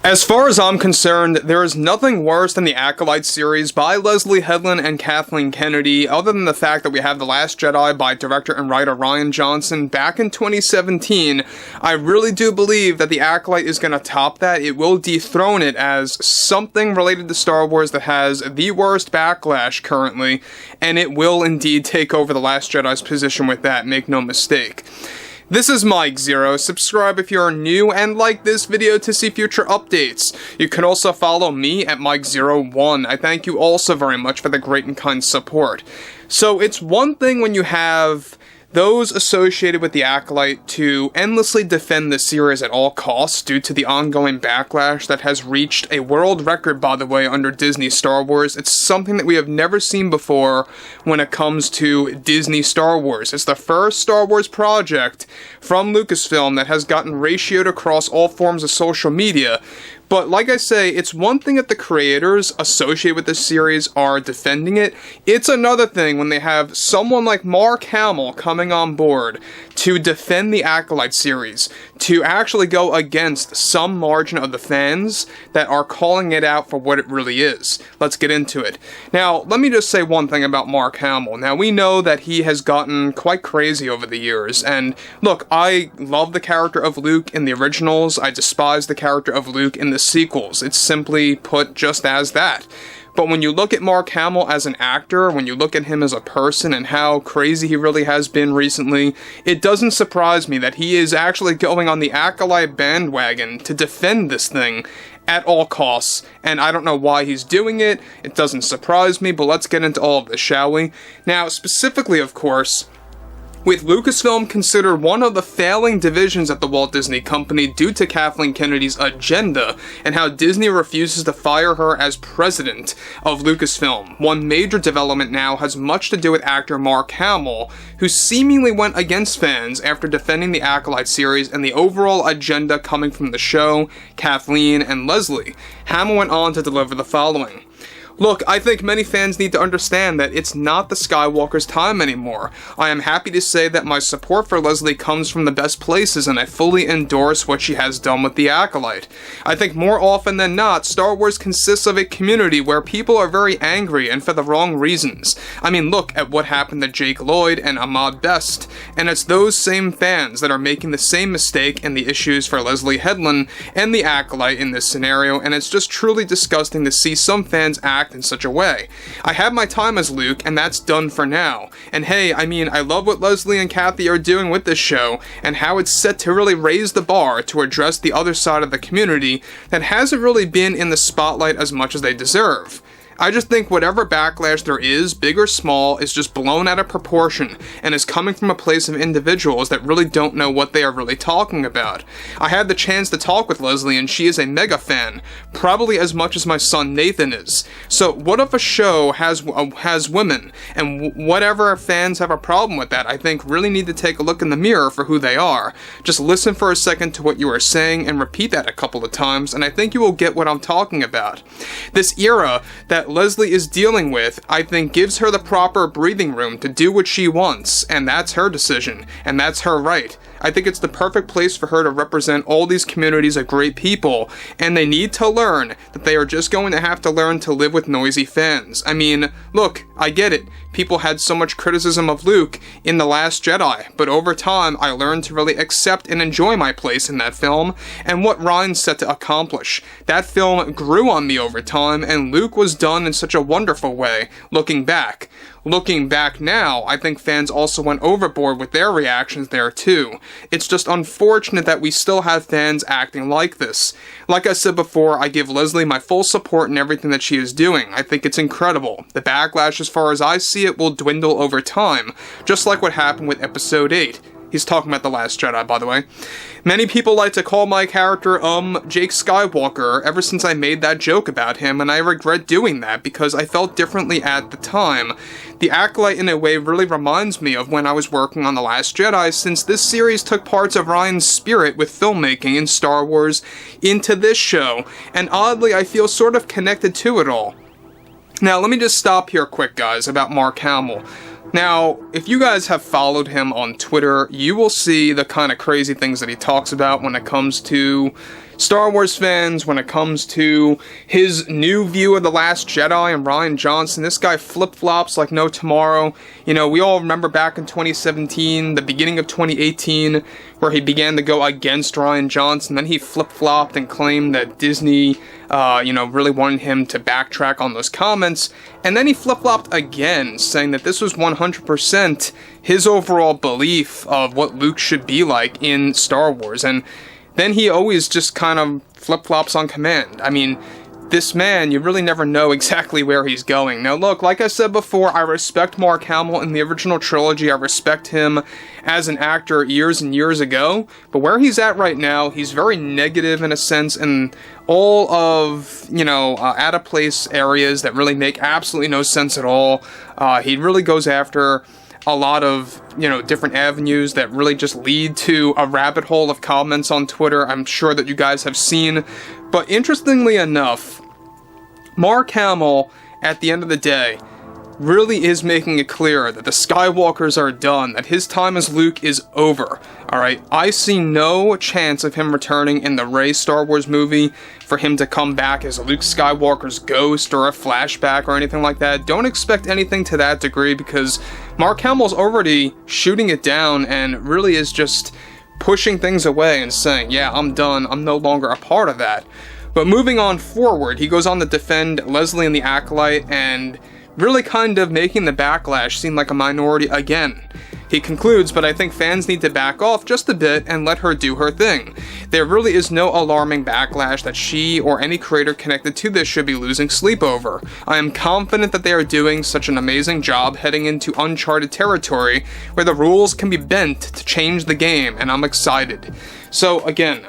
As far as I'm concerned, there is nothing worse than the Acolyte series by Leslye Headland and Kathleen Kennedy, other than the fact that we have The Last Jedi by director and writer Rian Johnson back in 2017. I really do believe that the Acolyte is going to top that. It will dethrone it as something related to Star Wars that has the worst backlash currently, and it will indeed take over The Last Jedi's position with that, make no mistake. This is Mike Zero. Subscribe if you're new and like this video to see future updates. You can also follow me at Mike01. I thank you also very much for the great and kind support. So it's one thing when you have those associated with the Acolyte to endlessly defend the series at all costs due to the ongoing backlash that has reached a world record, by the way, under Disney Star Wars. It's something that we have never seen before when it comes to Disney Star Wars. It's the first Star Wars project from Lucasfilm that has gotten ratioed across all forms of social media. But like I say, it's one thing that the creators associated with this series are defending it. It's another thing when they have someone like Mark Hamill coming on board to defend the Acolyte series, to actually go against some margin of the fans that are calling it out for what it really is. Let's get into it. Now, let me just say one thing about Mark Hamill. Now, we know that he has gotten quite crazy over the years, and look, I love the character of Luke in the originals. I despise the character of Luke in the sequels. It's simply put just as that. But when you look at Mark Hamill as an actor, when you look at him as a person and how crazy he really has been recently, it doesn't surprise me that he is actually going on the Acolyte bandwagon to defend this thing at all costs, and I don't know why he's doing it. It doesn't surprise me, but let's get into all of this, shall we? Now, specifically, of course, with Lucasfilm considered one of the failing divisions at the Walt Disney Company due to Kathleen Kennedy's agenda and how Disney refuses to fire her as president of Lucasfilm. One major development now has much to do with actor Mark Hamill, who seemingly went against fans after defending the Acolyte series and the overall agenda coming from the show, Kathleen, and Leslye. Hamill went on to deliver the following. Look, I think many fans need to understand that it's not the Skywalker's time anymore. I am happy to say that my support for Leslye comes from the best places, and I fully endorse what she has done with the Acolyte. I think more often than not, Star Wars consists of a community where people are very angry and for the wrong reasons. I mean, look at what happened to Jake Lloyd and Ahmed Best, and it's those same fans that are making the same mistake in the issues for Leslye Headland and the Acolyte in this scenario, and it's just truly disgusting to see some fans act in such a way. I had my time as Luke, and that's done for now. And hey, I mean, I love what Leslye and Kathy are doing with this show, and how it's set to really raise the bar to address the other side of the community that hasn't really been in the spotlight as much as they deserve. I just think whatever backlash there is, big or small, is just blown out of proportion and is coming from a place of individuals that really don't know what they are really talking about. I had the chance to talk with Leslye and she is a mega fan, probably as much as my son Nathan is. So what if a show has women, and whatever fans have a problem with that, I think really need to take a look in the mirror for who they are. Just listen for a second to what you are saying and repeat that a couple of times, and I think you will get what I'm talking about. This era that Leslye is dealing with, I think, gives her the proper breathing room to do what she wants, and that's her decision, and that's her right. I think it's the perfect place for her to represent all these communities of great people, and they need to learn that they are just going to have to learn to live with noisy fans. I mean, look, I get it. People had so much criticism of Luke in The Last Jedi, but over time, I learned to really accept and enjoy my place in that film, and what Rian set to accomplish. That film grew on me over time, and Luke was done in such a wonderful way, looking back. Looking back now, I think fans also went overboard with their reactions there too. It's just unfortunate that we still have fans acting like this. Like I said before, I give Leslye my full support in everything that she is doing. I think it's incredible. The backlash, as far as I see it, will dwindle over time, just like what happened with Episode 8. He's talking about The Last Jedi, by the way. Many people like to call my character, Jake Skywalker, ever since I made that joke about him, and I regret doing that because I felt differently at the time. The Acolyte, in a way, really reminds me of when I was working on The Last Jedi, since this series took parts of Rian's spirit with filmmaking in Star Wars into this show, and oddly, I feel sort of connected to it all. Now, let me just stop here quick, guys, about Mark Hamill. Now, if you guys have followed him on Twitter, you will see the kind of crazy things that he talks about when it comes to Star Wars fans when it comes to his new view of The Last Jedi and Rian Johnson. This guy flip-flops like no tomorrow. You know, we all remember back in 2017, the beginning of 2018, where he began to go against Rian Johnson. Then he flip-flopped and claimed that Disney, really wanted him to backtrack on those comments. And then he flip-flopped again, saying that this was 100% his overall belief of what Luke should be like in Star Wars. And then he always just kind of flip-flops on command. I mean, this man, you really never know exactly where he's going. Now look, like I said before, I respect Mark Hamill in the original trilogy. I respect him as an actor years and years ago. But where he's at right now, he's very negative in a sense, and all of, out-of-place areas that really make absolutely no sense at all. He really goes after a lot of, different avenues that really just lead to a rabbit hole of comments on Twitter. I'm sure that you guys have seen. But interestingly enough, Mark Hamill, at the end of the day, really is making it clear that the Skywalkers are done, that his time as Luke is over. Alright, I see no chance of him returning in the Rey Star Wars movie, for him to come back as Luke Skywalker's ghost or a flashback or anything like that. Don't expect anything to that degree, because Mark Hamill's already shooting it down and really is just pushing things away and saying, yeah, I'm done, I'm no longer a part of that. But moving on forward, he goes on to defend Leslye and the Acolyte and really kind of making the Backlash seem like a minority again. He concludes, but I think fans need to back off just a bit and let her do her thing. There really is no alarming backlash that she or any creator connected to this should be losing sleep over. I am confident that they are doing such an amazing job heading into uncharted territory where the rules can be bent to change the game, and I'm excited. So again,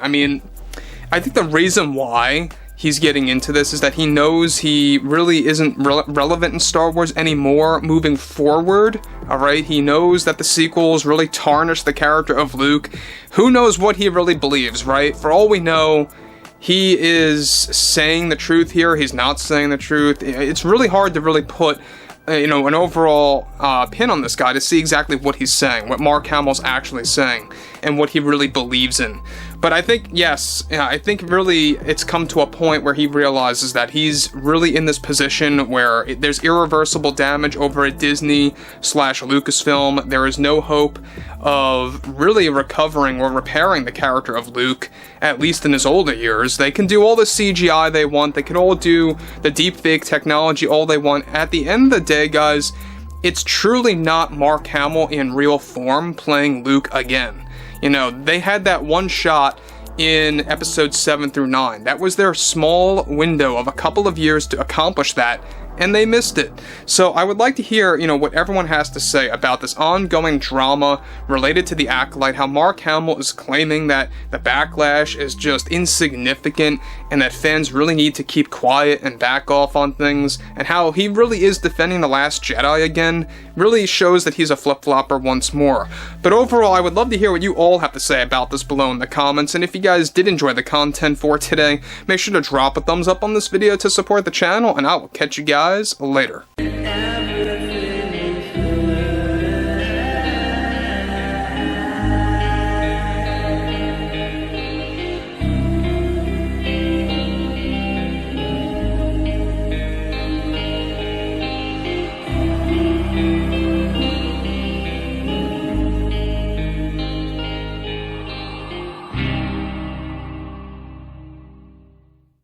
I think the reason why he's getting into this is that he knows he really isn't relevant in Star Wars anymore moving forward. Alright, he knows that the sequels really tarnish the character of Luke. Who knows what he really believes, right? For all we know, he is saying the truth here, he's not saying the truth. It's really hard to really put an overall pin on this guy to see exactly what he's saying, what Mark Hamill's actually saying, and what he really believes in. But I think, yes, I think really it's come to a point where he realizes that he's really in this position where there's irreversible damage over at Disney/Lucasfilm. There is no hope of really recovering or repairing the character of Luke, at least in his older years. They can do all the CGI they want, they can all do the deepfake technology all they want. At the end of the day, guys, it's truly not Mark Hamill in real form playing Luke again. They had that one shot in episodes 7 through 9. That was their small window of a couple of years to accomplish that, and they missed it. So I would like to hear, what everyone has to say about this ongoing drama related to the Acolyte, how Mark Hamill is claiming that the Backlash is just insignificant and that fans really need to keep quiet and back off on things, and how he really is defending The Last Jedi again. Really shows that he's a flip-flopper once more. But overall, I would love to hear what you all have to say about this below in the comments, and if you guys did enjoy the content for today, make sure to drop a thumbs up on this video to support the channel, and I will catch you guys later.